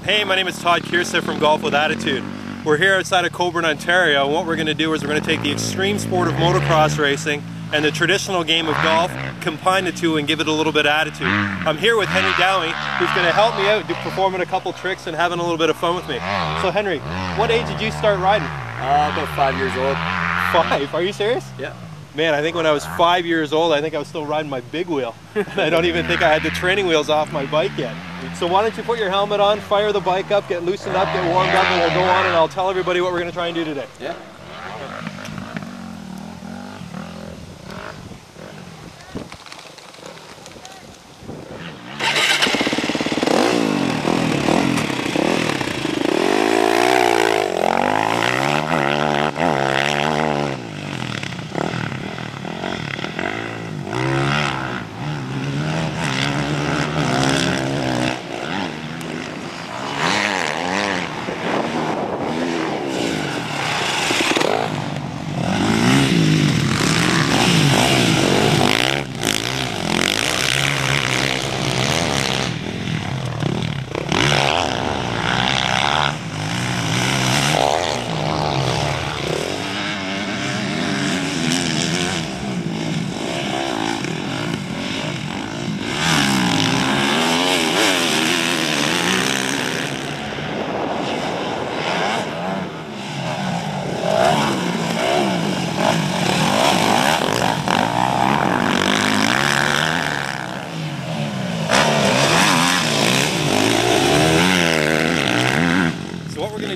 Hey, my name is Todd Kiersa from Golf With Attitude. We're here outside of Coburn, Ontario, and what we're going to do is we're going to take the extreme sport of motocross racing and the traditional game of golf, combine the two and give it a little bit of attitude. I'm here with Henry Downey, who's going to help me out performing a couple tricks and having a little bit of fun with me. So Henry, what age did you start riding? About 5 years old. 5? Are you serious? Yeah. Man, I think when I was 5 years old, I think I was still riding my big wheel. I don't even think I had the training wheels off my bike yet. So why don't you put your helmet on, fire the bike up, get loosened up, get warmed up, and we'll go on and I'll tell everybody what we're going to try and do today. Yeah.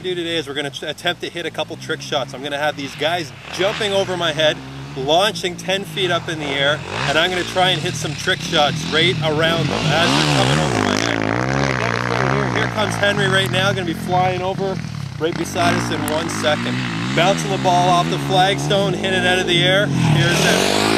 Do today is we're going to attempt to hit a couple trick shots. I'm going to have these guys jumping over my head, launching 10 feet up in the air, and I'm going to try and hit some trick shots right around them as they're coming over my head. Here comes Henry right now, going to be flying over right beside us in 1 second. Bouncing the ball off the flagstone, hit it out of the air. Here's Henry.